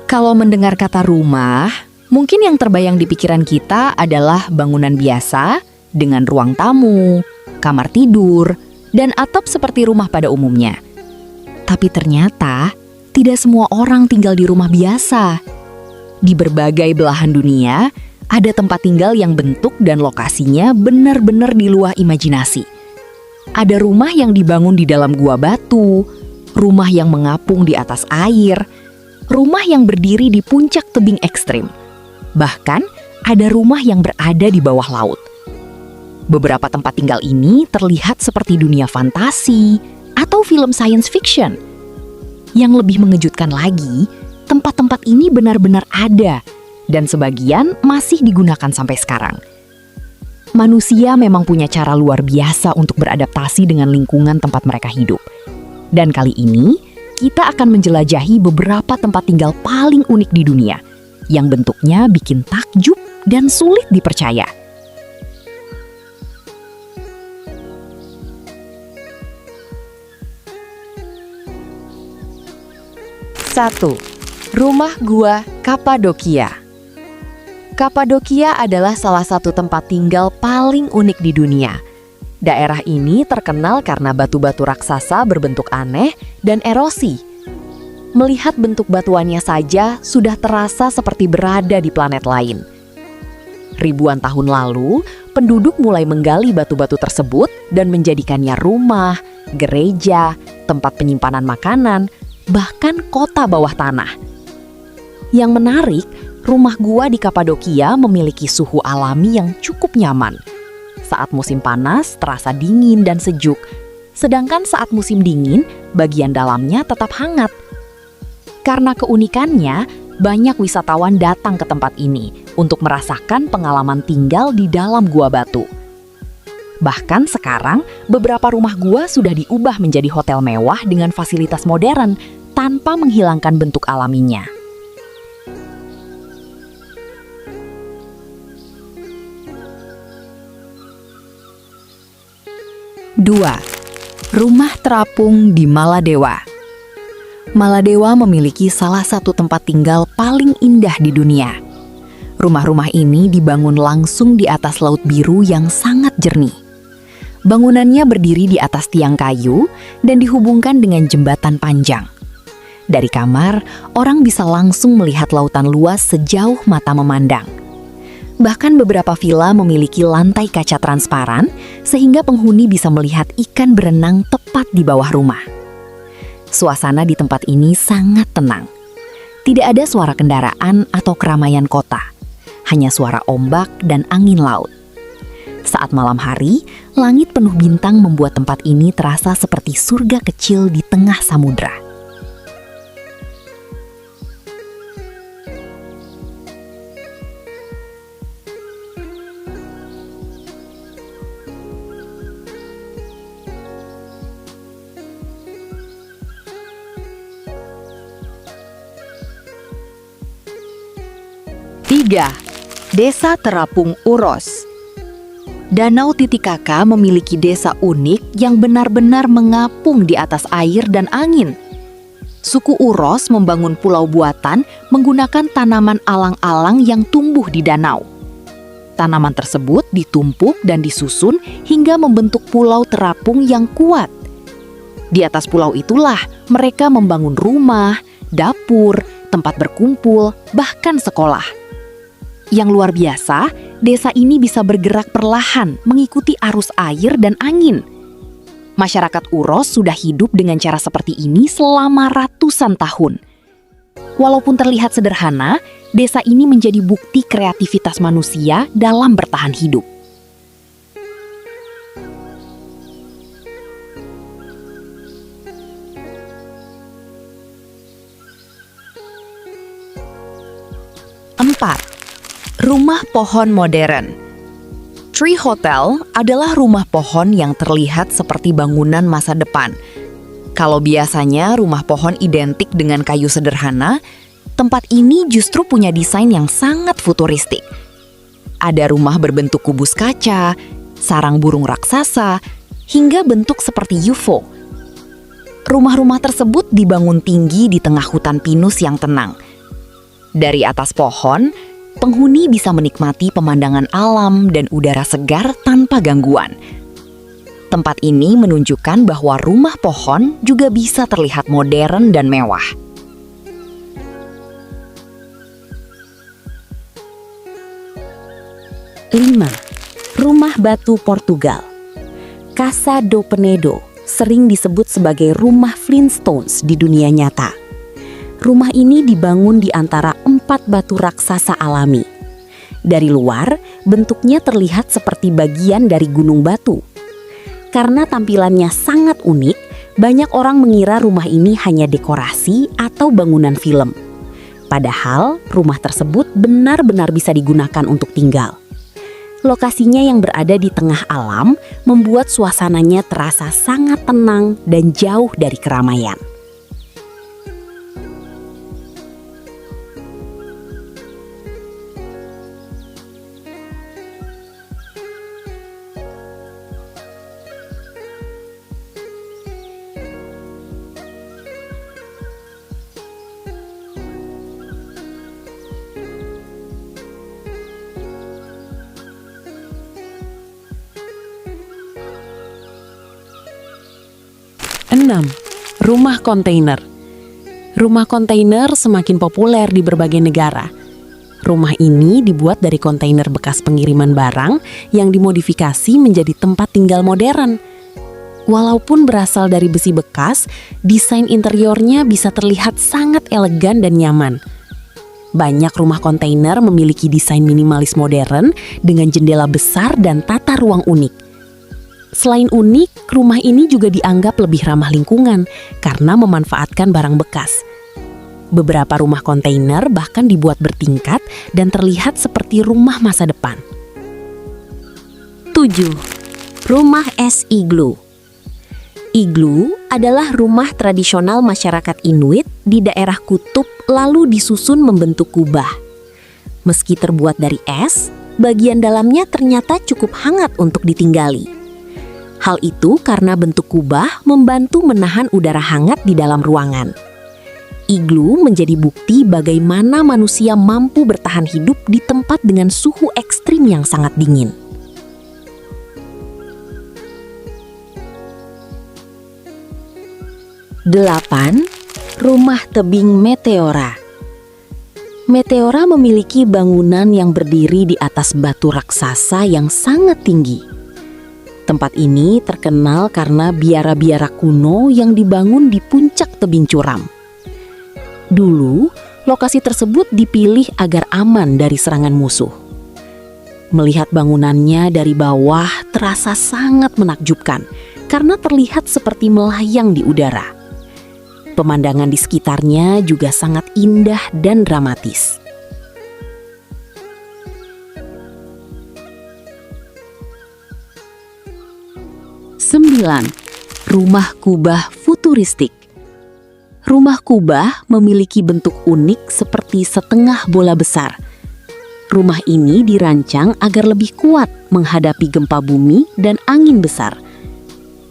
Kalau mendengar kata rumah, mungkin yang terbayang di pikiran kita adalah bangunan biasa dengan ruang tamu, kamar tidur, dan atap seperti rumah pada umumnya. Tapi ternyata tidak semua orang tinggal di rumah biasa. Di berbagai belahan dunia, ada tempat tinggal yang bentuk dan lokasinya benar-benar di luar imajinasi. Ada rumah yang dibangun di dalam gua batu, rumah yang mengapung di atas air, rumah yang berdiri di puncak tebing ekstrim. Bahkan ada rumah yang berada di bawah laut. Beberapa tempat tinggal ini terlihat seperti dunia fantasi atau film science fiction. Yang lebih mengejutkan lagi, tempat-tempat ini benar-benar ada dan sebagian masih digunakan sampai sekarang. Manusia memang punya cara luar biasa untuk beradaptasi dengan lingkungan tempat mereka hidup. Dan kali ini, kita akan menjelajahi beberapa tempat tinggal paling unik di dunia yang bentuknya bikin takjub dan sulit dipercaya. 1. Rumah Gua Kapadokia. Kapadokia adalah salah satu tempat tinggal paling unik di dunia. Daerah ini terkenal karena batu-batu raksasa berbentuk aneh dan erosi. Melihat bentuk batuannya saja sudah terasa seperti berada di planet lain. Ribuan tahun lalu, penduduk mulai menggali batu-batu tersebut dan menjadikannya rumah, gereja, tempat penyimpanan makanan, bahkan kota bawah tanah. Yang menarik, rumah gua di Kapadokia memiliki suhu alami yang cukup nyaman. Saat musim panas terasa dingin dan sejuk, sedangkan saat musim dingin bagian dalamnya tetap hangat. Karena keunikannya, banyak wisatawan datang ke tempat ini untuk merasakan pengalaman tinggal di dalam gua batu. Bahkan sekarang, beberapa rumah gua sudah diubah menjadi hotel mewah dengan fasilitas modern tanpa menghilangkan bentuk alaminya. Dua, rumah terapung di Maladewa. Maladewa memiliki salah satu tempat tinggal paling indah di dunia. Rumah-rumah ini dibangun langsung di atas laut biru yang sangat jernih. Bangunannya berdiri di atas tiang kayu dan dihubungkan dengan jembatan panjang. Dari kamar, orang bisa langsung melihat lautan luas sejauh mata memandang. Bahkan beberapa villa memiliki lantai kaca transparan sehingga penghuni bisa melihat ikan berenang tepat di bawah rumah. Suasana di tempat ini sangat tenang. Tidak ada suara kendaraan atau keramaian kota, hanya suara ombak dan angin laut. Saat malam hari, langit penuh bintang membuat tempat ini terasa seperti surga kecil di tengah samudra. 3. Desa Terapung Uros. Danau Titikaka memiliki desa unik yang benar-benar mengapung di atas air dan angin. Suku Uros membangun pulau buatan menggunakan tanaman alang-alang yang tumbuh di danau. Tanaman tersebut ditumpuk dan disusun hingga membentuk pulau terapung yang kuat. Di atas pulau itulah mereka membangun rumah, dapur, tempat berkumpul, bahkan sekolah. Yang luar biasa, desa ini bisa bergerak perlahan mengikuti arus air dan angin. Masyarakat Uros sudah hidup dengan cara seperti ini selama ratusan tahun. Walaupun terlihat sederhana, desa ini menjadi bukti kreativitas manusia dalam bertahan hidup. Empat. Rumah pohon modern. Tree Hotel adalah rumah pohon yang terlihat seperti bangunan masa depan. Kalau biasanya rumah pohon identik dengan kayu sederhana, tempat ini justru punya desain yang sangat futuristik. Ada rumah berbentuk kubus kaca, sarang burung raksasa, hingga bentuk seperti UFO. Rumah-rumah tersebut dibangun tinggi di tengah hutan pinus yang tenang. Dari atas pohon, penghuni bisa menikmati pemandangan alam dan udara segar tanpa gangguan. Tempat ini menunjukkan bahwa rumah pohon juga bisa terlihat modern dan mewah. Lima, rumah batu Portugal. Casa do Penedo sering disebut sebagai rumah Flintstones di dunia nyata. Rumah ini dibangun di antara 4 batu raksasa alami. Dari luar, bentuknya terlihat seperti bagian dari gunung batu. Karena tampilannya sangat unik, banyak orang mengira rumah ini hanya dekorasi atau bangunan film. Padahal, rumah tersebut benar-benar bisa digunakan untuk tinggal. Lokasinya yang berada di tengah alam membuat suasananya terasa sangat tenang dan jauh dari keramaian. Enam, rumah kontainer. Rumah kontainer semakin populer di berbagai negara. Rumah ini dibuat dari kontainer bekas pengiriman barang yang dimodifikasi menjadi tempat tinggal modern. Walaupun berasal dari besi bekas, desain interiornya bisa terlihat sangat elegan dan nyaman. Banyak rumah kontainer memiliki desain minimalis modern dengan jendela besar dan tata ruang unik. Selain unik, rumah ini juga dianggap lebih ramah lingkungan karena memanfaatkan barang bekas. Beberapa rumah kontainer bahkan dibuat bertingkat dan terlihat seperti rumah masa depan. 7. Rumah es iglu. Iglu adalah rumah tradisional masyarakat Inuit di daerah kutub lalu disusun membentuk kubah. Meski terbuat dari es, bagian dalamnya ternyata cukup hangat untuk ditinggali. Hal itu karena bentuk kubah membantu menahan udara hangat di dalam ruangan. Iglu menjadi bukti bagaimana manusia mampu bertahan hidup di tempat dengan suhu ekstrim yang sangat dingin. 8. Rumah tebing Meteora. Meteora memiliki bangunan yang berdiri di atas batu raksasa yang sangat tinggi. Tempat ini terkenal karena biara-biara kuno yang dibangun di puncak tebing curam. Dulu, lokasi tersebut dipilih agar aman dari serangan musuh. Melihat bangunannya dari bawah terasa sangat menakjubkan karena terlihat seperti melayang di udara. Pemandangan di sekitarnya juga sangat indah dan dramatis. 9. Rumah kubah futuristik. Rumah kubah memiliki bentuk unik seperti setengah bola besar. Rumah ini dirancang agar lebih kuat menghadapi gempa bumi dan angin besar.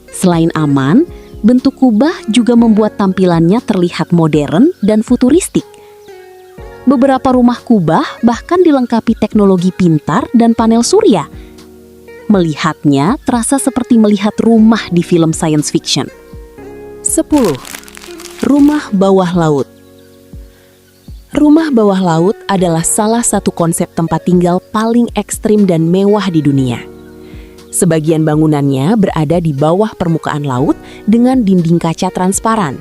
Selain aman, bentuk kubah juga membuat tampilannya terlihat modern dan futuristik. Beberapa rumah kubah bahkan dilengkapi teknologi pintar dan panel surya. Melihatnya terasa seperti melihat rumah di film science fiction. 10. Rumah bawah laut. Rumah bawah laut adalah salah satu konsep tempat tinggal paling ekstrim dan mewah di dunia. Sebagian bangunannya berada di bawah permukaan laut dengan dinding kaca transparan.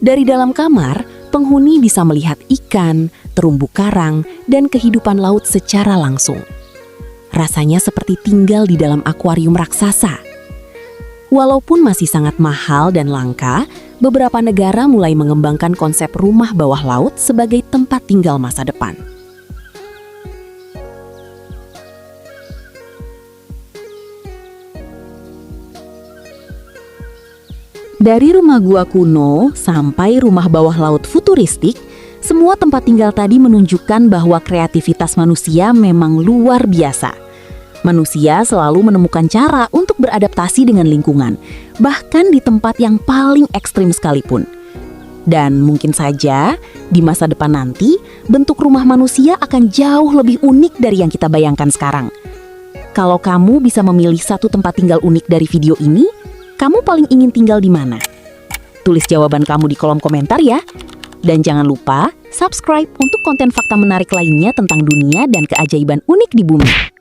Dari dalam kamar, penghuni bisa melihat ikan, terumbu karang, dan kehidupan laut secara langsung. Rasanya seperti tinggal di dalam akuarium raksasa. Walaupun masih sangat mahal dan langka, beberapa negara mulai mengembangkan konsep rumah bawah laut sebagai tempat tinggal masa depan. Dari rumah gua kuno sampai rumah bawah laut futuristik, semua tempat tinggal tadi menunjukkan bahwa kreativitas manusia memang luar biasa. Manusia selalu menemukan cara untuk beradaptasi dengan lingkungan, bahkan di tempat yang paling ekstrim sekalipun. Dan mungkin saja di masa depan nanti bentuk rumah manusia akan jauh lebih unik dari yang kita bayangkan sekarang. Kalau kamu bisa memilih satu tempat tinggal unik dari video ini, kamu paling ingin tinggal di mana? Tulis jawaban kamu di kolom komentar ya. Dan jangan lupa subscribe untuk konten fakta menarik lainnya tentang dunia dan keajaiban unik di bumi.